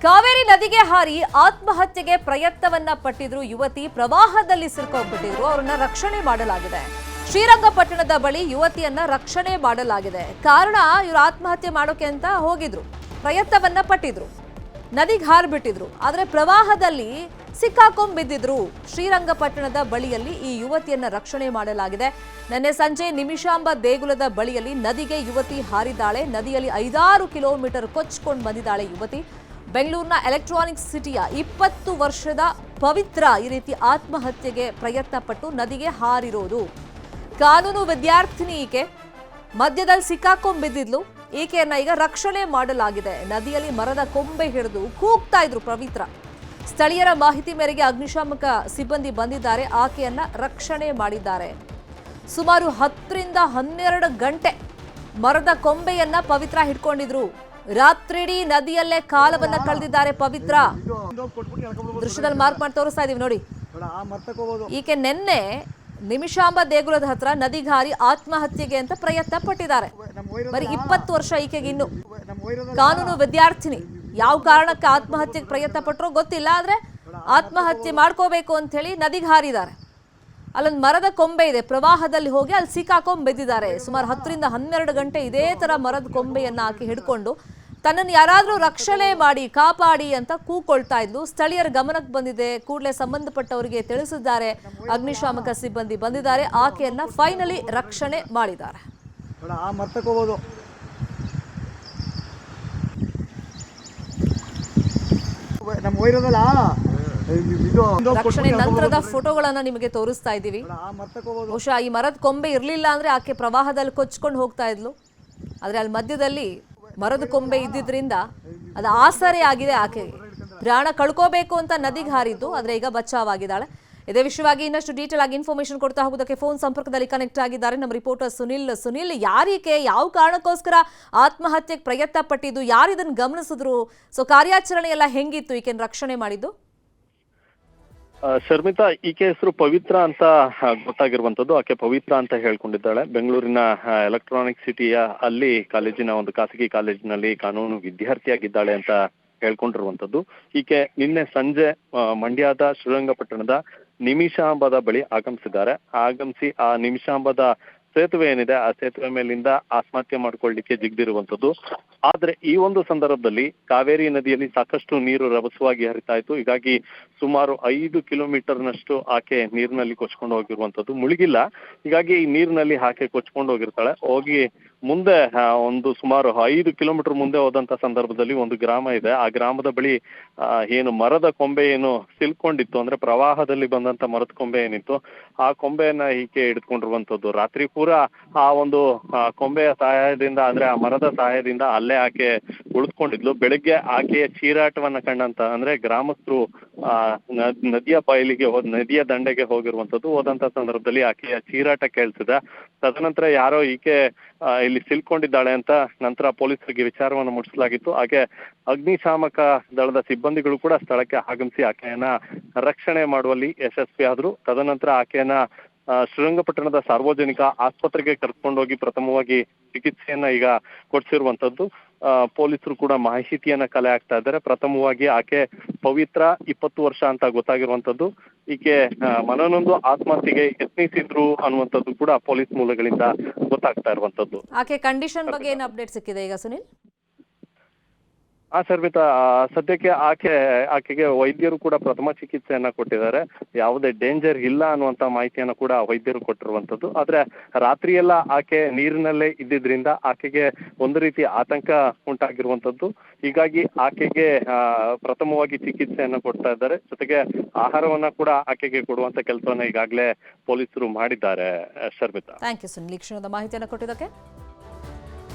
ಕಾವೇರಿ ನದಿಗೆ ಹಾರಿ ಆತ್ಮಹತ್ಯೆಗೆ ಪ್ರಯತ್ನವನ್ನ ಪಟ್ಟಿದ್ರು ಯುವತಿ. ಪ್ರವಾಹದಲ್ಲಿ ಸಿಲುಕೊಂಡ್ಬಿಟ್ಟಿದ್ರು. ಅವರನ್ನ ರಕ್ಷಣೆ ಮಾಡಲಾಗಿದೆ. ಶ್ರೀರಂಗಪಟ್ಟಣದ ಬಳಿ ಯುವತಿಯನ್ನ ರಕ್ಷಣೆ ಮಾಡಲಾಗಿದೆ. ಕಾರಣ ಇವರು ಆತ್ಮಹತ್ಯೆ ಮಾಡೋಕೆ ಅಂತ ಹೋಗಿದ್ರು, ಪ್ರಯತ್ನವನ್ನ ಪಟ್ಟಿದ್ರು, ನದಿಗೆ ಹಾರಿಬಿಟ್ಟಿದ್ರು. ಆದ್ರೆ ಪ್ರವಾಹದಲ್ಲಿ ಸಿಕ್ಕಾಕೊಂಡ್ಬಿದ್ದಿದ್ರು. ಶ್ರೀರಂಗಪಟ್ಟಣದ ಬಳಿಯಲ್ಲಿ ಈ ಯುವತಿಯನ್ನ ರಕ್ಷಣೆ ಮಾಡಲಾಗಿದೆ. ನಿನ್ನೆ ಸಂಜೆ ನಿಮಿಷಾಂಬ ದೇಗುಲದ ಬಳಿಯಲ್ಲಿ ನದಿಗೆ ಯುವತಿ ಹಾರಿದ್ದಾಳೆ. ನದಿಯಲ್ಲಿ 5-6 ಕಿಲೋಮೀಟರ್ ಕೊಚ್ಚಿಕೊಂಡು ಬಂದಿದ್ದಾಳೆ ಯುವತಿ. ಬೆಂಗಳೂರಿನ ಎಲೆಕ್ಟ್ರಾನಿಕ್ ಸಿಟಿಯ 20 ವರ್ಷದ ಪವಿತ್ರ ಈ ರೀತಿ ಆತ್ಮಹತ್ಯೆಗೆ ಪ್ರಯತ್ನ ಪಟ್ಟು ನದಿಗೆ ಹಾರಿರೋದು. ಕಾನೂನು ವಿದ್ಯಾರ್ಥಿನಿ ಈಕೆ. ಮಧ್ಯದಲ್ಲಿ ಸಿಕ್ಕಾಕೊಂಡ್ಬಿದ್ದಿದ್ಲು. ಈಕೆಯನ್ನ ಈಗ ರಕ್ಷಣೆ ಮಾಡಲಾಗಿದೆ. ನದಿಯಲ್ಲಿ ಮರದ ಕೊಂಬೆ ಹಿಡಿದು ಕೂಗ್ತಾ ಇದ್ರು ಪವಿತ್ರ. ಸ್ಥಳೀಯರ ಮಾಹಿತಿ ಮೇರೆಗೆ ಅಗ್ನಿಶಾಮಕ ಸಿಬ್ಬಂದಿ ಬಂದಿದ್ದಾರೆ. ಆಕೆಯನ್ನ ರಕ್ಷಣೆ ಮಾಡಿದ್ದಾರೆ. ಸುಮಾರು 10ರಿಂದ 12 ಗಂಟೆ ಮರದ ಕೊಂಬೆಯನ್ನ ಪವಿತ್ರ ಹಿಡ್ಕೊಂಡಿದ್ರು. ರಾತ್ರಿಡೀ ನದಿಯಲ್ಲೇ ಕಾಲವನ್ನ ಕಳೆದಿದ್ದಾರೆ ಪವಿತ್ರ. ದೃಶ್ಯದಲ್ಲಿ ಮಾರ್ಕ್ ಮಾಡಿ ತೋರಿಸ್ತಾ ಇದೀವಿ ನೋಡಿ. ಈಕೆ ನಿನ್ನೆ ನಿಮಿಷಾಂಬ ದೇಗುಲದ ಹತ್ರ ನದಿಗೆ ಹಾರಿ ಆತ್ಮಹತ್ಯೆಗೆ ಅಂತ ಪ್ರಯತ್ನ ಪಟ್ಟಿದ್ದಾರೆ. ಬರೀ 20 ವರ್ಷ ಈಕೆಗೆ. ಇನ್ನು ಕಾನೂನು ವಿದ್ಯಾರ್ಥಿನಿ. ಯಾವ ಕಾರಣಕ್ಕೆ ಆತ್ಮಹತ್ಯೆಗೆ ಪ್ರಯತ್ನ ಪಟ್ಟರೋ ಗೊತ್ತಿಲ್ಲ. ಆದ್ರೆ ಆತ್ಮಹತ್ಯೆ ಮಾಡ್ಕೋಬೇಕು ಅಂತ ಹೇಳಿ ನದಿಗೆ ಹಾರಿದ್ದಾರೆ. ಅಲ್ಲೊಂದು ಮರದ ಕೊಂಬೆ ಇದೆ. ಪ್ರವಾಹದಲ್ಲಿ ಹೋಗಿ ಅಲ್ಲಿ ಸಿಕ್ಕಾಕೊಂಡ್ ಬೆದ್ದಿದ್ದಾರೆ. ಸುಮಾರು 10ರಿಂದ 12 ಗಂಟೆ ಇದೇ ತರ ಮರದ ಕೊಂಬೆಯನ್ನ ಹಾಕಿ ಹಿಡ್ಕೊಂಡು ತನ್ನನ್ನು ಯಾರಾದ್ರೂ ರಕ್ಷಣೆ ಮಾಡಿ ಕಾಪಾಡಿ ಅಂತ ಕೂಕೊಳ್ತಾ ಇದ್ಲು. ಸ್ಥಳೀಯರ ಗಮನಕ್ಕೆ ಬಂದಿದೆ. ಕೂಡಲೇ ಸಂಬಂಧಪಟ್ಟವರಿಗೆ ತಿಳಿಸಿದ್ದಾರೆ. ಅಗ್ನಿಶಾಮಕ ಸಿಬ್ಬಂದಿ ಬಂದಿದ್ದಾರೆ. ಆಕೆಯನ್ನ ಫೈನಲಿ ರಕ್ಷಣೆ ಮಾಡಿದ್ದಾರೆ. ರಕ್ಷಣೆ ನಂತರದ ಫೋಟೋಗಳನ್ನ ನಿಮಗೆ ತೋರಿಸ್ತಾ ಇದ್ದೀವಿ. ಬಹುಶಃ ಈ ಮರದ ಕೊಂಬೆ ಇರ್ಲಿಲ್ಲ ಅಂದ್ರೆ ಆಕೆ ಪ್ರವಾಹದಲ್ಲಿ ಕೊಚ್ಕೊಂಡು ಹೋಗ್ತಾ ಇದ್ಲು. ಆದ್ರೆ ಅಲ್ಲಿ ಮಧ್ಯದಲ್ಲಿ ಮರದ ಕೊಂಬೆ ಇದ್ದಿದ್ರಿಂದ ಅದು ಆಸರೆ ಆಗಿದೆ. ಆಕೆ ಪ್ರಾಣ ಕಳ್ಕೋಬೇಕು ಅಂತ ನದಿಗೆ ಹಾರಿದ್ದು. ಆದ್ರೆ ಈಗ ಬಚಾವಾಗಿದ್ದಾಳೆ. ಇದೇ ವಿಷಯವಾಗಿ ಇನ್ನಷ್ಟು ಡೀಟೇಲ್ ಆಗಿ ಇನ್ಫಾರ್ಮೇಶನ್ ಕೊಡ್ತಾ ಹೋಗೋದಕ್ಕೆ ಫೋನ್ ಸಂಪರ್ಕದಲ್ಲಿ ಕನೆಕ್ಟ್ ಆಗಿದ್ದಾರೆ ನಮ್ಮ ರಿಪೋರ್ಟರ್ ಸುನಿಲ್. ಯಾರೀಕೆ, ಯಾವ ಕಾರಣಕ್ಕೋಸ್ಕರ ಆತ್ಮಹತ್ಯೆಗೆ ಪ್ರಯತ್ನ ಪಟ್ಟಿದ್ದು, ಯಾರು ಇದನ್ನು ಗಮನಿಸಿದ್ರು? ಸೊ ಕಾರ್ಯಾಚರಣೆ ಎಲ್ಲ ಹೆಂಗಿತ್ತು ಈಕೆನ ರಕ್ಷಣೆ ಮಾಡಿದ್ದು? ಶರ್ಮಿತಾ, ಈಕೆ ಹೆಸರು ಪವಿತ್ರ ಅಂತ ಗೊತ್ತಾಗಿರುವಂತದ್ದು. ಆಕೆ ಪವಿತ್ರ ಅಂತ ಹೇಳ್ಕೊಂಡಿದ್ದಾಳೆ. ಬೆಂಗಳೂರಿನ ಎಲೆಕ್ಟ್ರಾನಿಕ್ ಸಿಟಿಯ ಅಲ್ಲಿ ಕಾಲೇಜಿನ ಒಂದು ಖಾಸಗಿ ಕಾಲೇಜಿನಲ್ಲಿ ಕಾನೂನು ವಿದ್ಯಾರ್ಥಿಯಾಗಿದ್ದಾಳೆ ಅಂತ ಹೇಳ್ಕೊಂಡಿರುವಂತದ್ದು. ಈಕೆ ನಿನ್ನೆ ಸಂಜೆ ಮಂಡ್ಯದ ಶ್ರೀರಂಗಪಟ್ಟಣದ ನಿಮಿಷಾಂಬದ ಬಳಿ ಆಗಮಿಸಿ ಆ ನಿಮಿಷಾಂಬದ ಸೇತುವೆ ಏನಿದೆ ಆ ಸೇತುವೆ ಮೇಲಿಂದ ಆತ್ಮಹತ್ಯೆ ಮಾಡ್ಕೊಳ್ಳಿಕ್ಕೆ ಜಿಗ್ದಿರುವಂತದ್ದು. ಆದ್ರೆ ಈ ಒಂದು ಸಂದರ್ಭದಲ್ಲಿ ಕಾವೇರಿ ನದಿಯಲ್ಲಿ ಸಾಕಷ್ಟು ನೀರು ರಭಸವಾಗಿ ಹರಿತಾ ಇತ್ತು. ಹೀಗಾಗಿ ಸುಮಾರು 5 ಕಿಲೋಮೀಟರ್ನಷ್ಟು ಆಕೆ ನೀರಿನಲ್ಲಿ ಕೊಚ್ಕೊಂಡು ಹೋಗಿರುವಂತದ್ದು. ಮುಳುಗಿಲ್ಲ. ಹೀಗಾಗಿ ಈ ನೀರಿನಲ್ಲಿ ಆಕೆ ಕೊಚ್ಕೊಂಡು ಹೋಗಿರ್ತಾಳೆ. ಹೋಗಿ ಮುಂದೆ ಒಂದು ಸುಮಾರು 5 ಕಿಲೋಮೀಟರ್ ಮುಂದೆ ಹೋದಂತ ಸಂದರ್ಭದಲ್ಲಿ ಒಂದು ಗ್ರಾಮ ಇದೆ. ಆ ಗ್ರಾಮದ ಬಳಿ ಏನು ಮರದ ಕೊಂಬೆ ಏನು ಸಿಲ್ಕೊಂಡಿತ್ತು, ಅಂದ್ರೆ ಪ್ರವಾಹದಲ್ಲಿ ಬಂದಂತ ಮರದ ಕೊಂಬೆ ಏನಿತ್ತು ಆ ಕೊಂಬೆಯನ್ನ ಈಕೆ ಹಿಡ್ಕೊಂಡಿರುವಂತದ್ದು. ರಾತ್ರಿ ಪೂರ ಆ ಒಂದು ಕೊಂಬೆಯ ಸಹಾಯದಿಂದ, ಅಂದ್ರೆ ಆ ಮರದ ಸಹಾಯದಿಂದ ಅಲ್ಲೇ ಆಕೆ ಉಳಿದುಕೊಂಡಿದ್ಲು. ಬೆಳಗ್ಗೆ ಆಕೆಯ ಚೀರಾಟವನ್ನ ಕಂಡಂತ, ಅಂದ್ರೆ ಗ್ರಾಮಸ್ಥರು ನದಿಯ ಬಯಲಿಗೆ ನದಿಯ ದಂಡೆಗೆ ಹೋದಂತ ಸಂದರ್ಭದಲ್ಲಿ ಆಕೆಯ ಚೀರಾಟ ಕೇಳಿಸಿದೆ. ತದನಂತರ ಯಾರೋ ಈಕೆ ಇಲ್ಲಿ ಸಿಲ್ಕೊಂಡಿದ್ದಾಳೆ ಅಂತ ನಂತರ ಪೊಲೀಸರಿಗೆ ವಿಚಾರವನ್ನು ಮುಟ್ಟಿಸಲಾಗಿತ್ತು. ಹಾಗೆ ಅಗ್ನಿಶಾಮಕ ದಳದ ಸಿಬ್ಬಂದಿಗಳು ಕೂಡ ಸ್ಥಳಕ್ಕೆ ಆಗಮಿಸಿ ಆಕೆಯನ್ನ ರಕ್ಷಣೆ ಮಾಡುವಲ್ಲಿ ಯಶಸ್ವಿಯಾದ್ರು. ತದನಂತರ ಆಕೆಯನ್ನ ಶ್ರೀರಂಗಪಟ್ಟಣದ ಸಾರ್ವಜನಿಕ ಆಸ್ಪತ್ರೆಗೆ ಕರ್ಕೊಂಡೋಗಿ ಪ್ರಥಮವಾಗಿ ಚಿಕಿತ್ಸೆಯನ್ನ ಈಗ ಕೊಡಿಸಿರುವಂತದ್ದು. ಪೊಲೀಸರು ಕೂಡ ಮಾಹಿತಿಯನ್ನ ಕಲೆ ಹಾಕ್ತಾ ಇದ್ದಾರೆ. ಪ್ರಥಮವಾಗಿ ಆಕೆ ಪವಿತ್ರ 20 ವರ್ಷ ಅಂತ ಗೊತ್ತಾಗಿರುವಂತದ್ದು. ಈಕೆ ಮನನೊಂದು ಆತ್ಮಹತ್ಯೆಗೆ ಯತ್ನಿಸಿದ್ರು ಅನ್ನುವಂಥದ್ದು ಕೂಡ ಪೊಲೀಸ್ ಮೂಲಗಳಿಂದ ಗೊತ್ತಾಗ್ತಾ ಇರುವಂತದ್ದು. ಆಕೆ ಕಂಡೀಷನ್ ಬಗ್ಗೆ ಏನು ಅಪ್ಡೇಟ್ ಸಿಕ್ಕಿದೆ ಈಗ ಸುನಿಲ್? ಶರ್ಮಿತಾ, ಸದ್ಯಕ್ಕೆ ಆಕೆಗೆ ವೈದ್ಯರು ಕೂಡ ಪ್ರಥಮ ಚಿಕಿತ್ಸೆಯನ್ನ ಕೊಟ್ಟಿದ್ದಾರೆ. ಯಾವುದೇ ಡೇಂಜರ್ ಇಲ್ಲ ಅನ್ನುವಂತ ಮಾಹಿತಿಯನ್ನ ಕೂಡ ವೈದ್ಯರು ಕೊಟ್ಟಿರುವಂತದ್ದು. ಆದ್ರೆ ರಾತ್ರಿ ಎಲ್ಲ ಆಕೆ ನೀರಿನಲ್ಲೇ ಇದ್ದಿದ್ರಿಂದ ಆಕೆಗೆ ಒಂದು ರೀತಿ ಆತಂಕ ಉಂಟಾಗಿರುವಂತದ್ದು. ಹೀಗಾಗಿ ಆಕೆಗೆ ಪ್ರಥಮವಾಗಿ ಚಿಕಿತ್ಸೆಯನ್ನ ಕೊಡ್ತಾ ಇದ್ದಾರೆ. ಜೊತೆಗೆ ಆಹಾರವನ್ನ ಕೂಡ ಆಕೆಗೆ ಕೊಡುವಂತ ಕೆಲಸವನ್ನ ಈಗಾಗಲೇ ಪೊಲೀಸರು ಮಾಡಿದ್ದಾರೆ. ಶರ್ಮಿತಾ, ಥ್ಯಾಂಕ್ ಯು ಸುನಿಲ್, ಈ ಕ್ಷಣದ ಮಾಹಿತಿಯನ್ನ ಕೊಟ್ಟಿದ್ದಕ್ಕೆ.